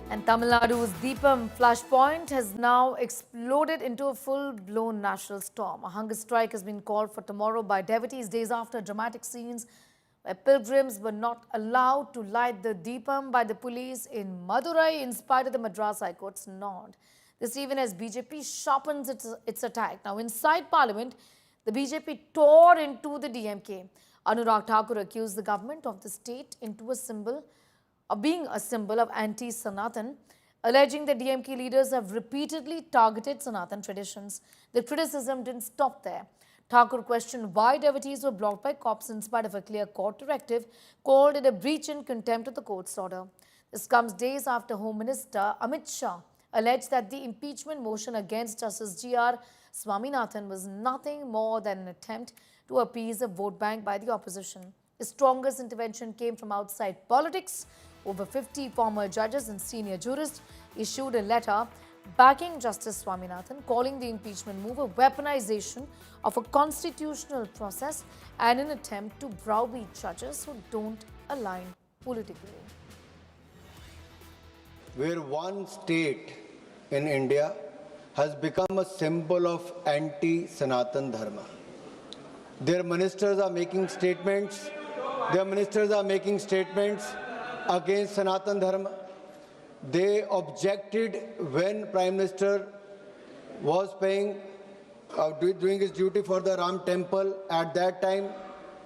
And Tamil Nadu's Deepam flashpoint has now exploded into a full-blown national storm. A hunger strike has been called for tomorrow by devotees days after dramatic scenes where pilgrims were not allowed to light the Deepam by the police in Madurai in spite of the Madras High Court's nod. This even as BJP sharpens its attack. Now inside Parliament, the BJP tore into the DMK. Anurag Thakur accused the government of the state into a symbol of being a symbol of anti-Sanatan, alleging that DMK leaders have repeatedly targeted Sanatan traditions. The criticism didn't stop there. Thakur questioned why devotees were blocked by cops in spite of a clear court directive, called it a breach in contempt of the court's order. This comes days after Home Minister Amit Shah alleged that the impeachment motion against Justice GR Swaminathan was nothing more than an attempt to appease a vote bank by the opposition. The strongest intervention came from outside politics. Over 50 former judges and senior jurists issued a letter backing Justice Swaminathan, calling the impeachment move a weaponization of a constitutional process and an attempt to browbeat judges who don't align politically. Where one state in India has become a symbol of anti-Sanatan Dharma. Their ministers are making statements. Against Sanatan Dharma. They objected when Prime Minister was doing his duty for the Ram temple. At that time,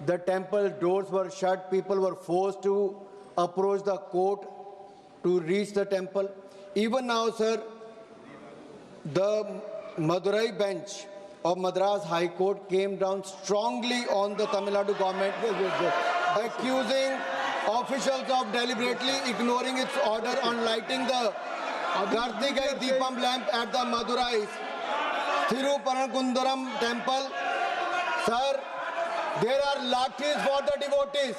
the temple doors were shut. People were forced to approach the court to reach the temple. Even now, sir, the Madurai bench of Madras High Court came down strongly on the Tamil Nadu government, accusing officials of deliberately ignoring its order on lighting the Karthigai Deepam lamp at the Madurai Thiruparankundram temple. Sir, there are lathis for the devotees.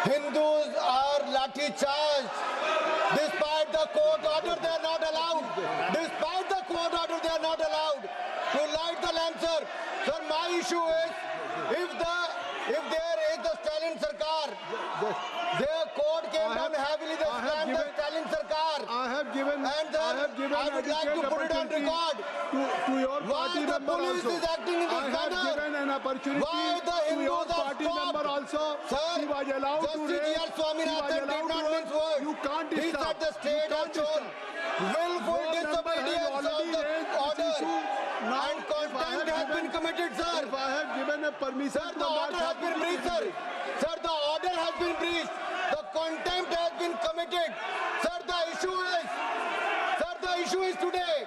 Hindus are lathi-charged. Despite the court order, they are not allowed. Despite the court order, they are not allowed to light the lamp, sir. Sir, my issue is, if there is the Stalin Sarkar, their court came down heavily, they slammed the Stalin Sarkar. I would like to put it on record. To your party Why the member police also. is acting in this I have manner? given an opportunity Why the to Hindus your are party member stopped? also. Sir, He was allowed to Justice raise. GR Swaminathan did not mince words. You can't He stop. said the state has shown willful Your member disobedience has of already the raised this order, issue. Now, and contempt has been committed, sir. If I have given a permission Sir, to the order has been breached, sir. Sir, the order has been breached. The contempt has been committed. Sir, the issue is today.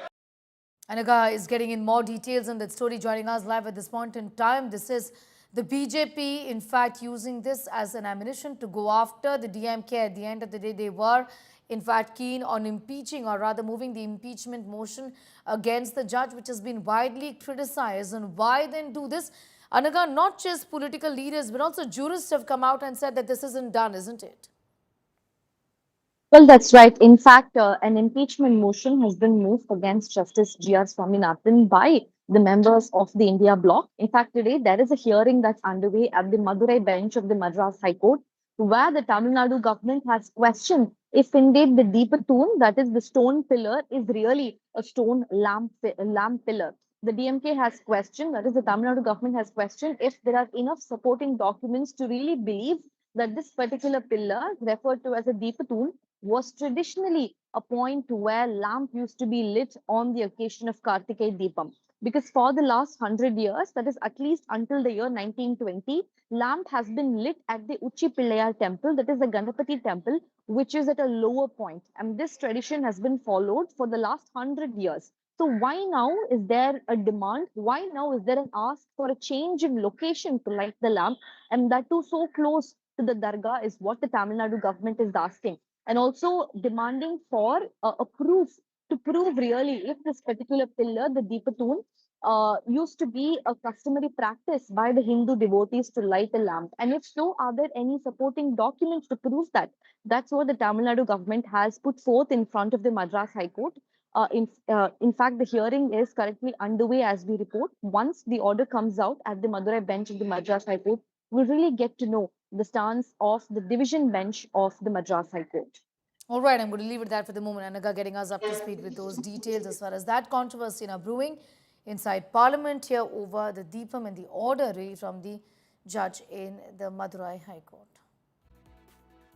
Anaga is getting in more details on that story, joining us live at this point in time. This is the BJP, in fact, using this as an ammunition to go after the DMK. At the end of the day, they were, in fact, keen on impeaching, or rather moving the impeachment motion against the judge, which has been widely criticized. And why then do this? Anaga, not just political leaders, but also jurists have come out and said that this isn't done, isn't it? Well, that's right. In fact, an impeachment motion has been moved against Justice GR Swaminathan by the members of the India bloc. In fact, today there is a hearing that's underway at the Madurai bench of the Madras High Court, where the Tamil Nadu government has questioned if indeed the Deepatun, that is the stone pillar, is really a stone lamp pillar. The DMK has questioned, that is the Tamil Nadu government has questioned, if there are enough supporting documents to really believe that this particular pillar, referred to as a Deepatun, was traditionally a point where lamp used to be lit on the occasion of Karthigai Deepam. Because for the last 100 years, that is at least until the year 1920, lamp has been lit at the Uchi Pillayar temple, that is the Ganapati temple, which is at a lower point. And this tradition has been followed for the last 100 years. So why now is there a demand? Why now is there an ask for a change in location to light the lamp? And that too so close to the Dargah is what the Tamil Nadu government is asking. And also demanding for a proof to prove really if this particular pillar, the Deepatun, used to be a customary practice by the Hindu devotees to light a lamp. And if so, are there any supporting documents to prove that? That's what the Tamil Nadu government has put forth in front of the Madras High Court. In fact, the hearing is currently underway as we report. Once the order comes out at the Madurai bench of the Madras High Court, we'll really get to know the stance of the division bench of the Madras High Court. All right, I'm going to leave it there for the moment. Anaga getting us up to speed with those details as far as that controversy now brewing inside Parliament here over the Deepam and the order really from the judge in the Madurai High Court.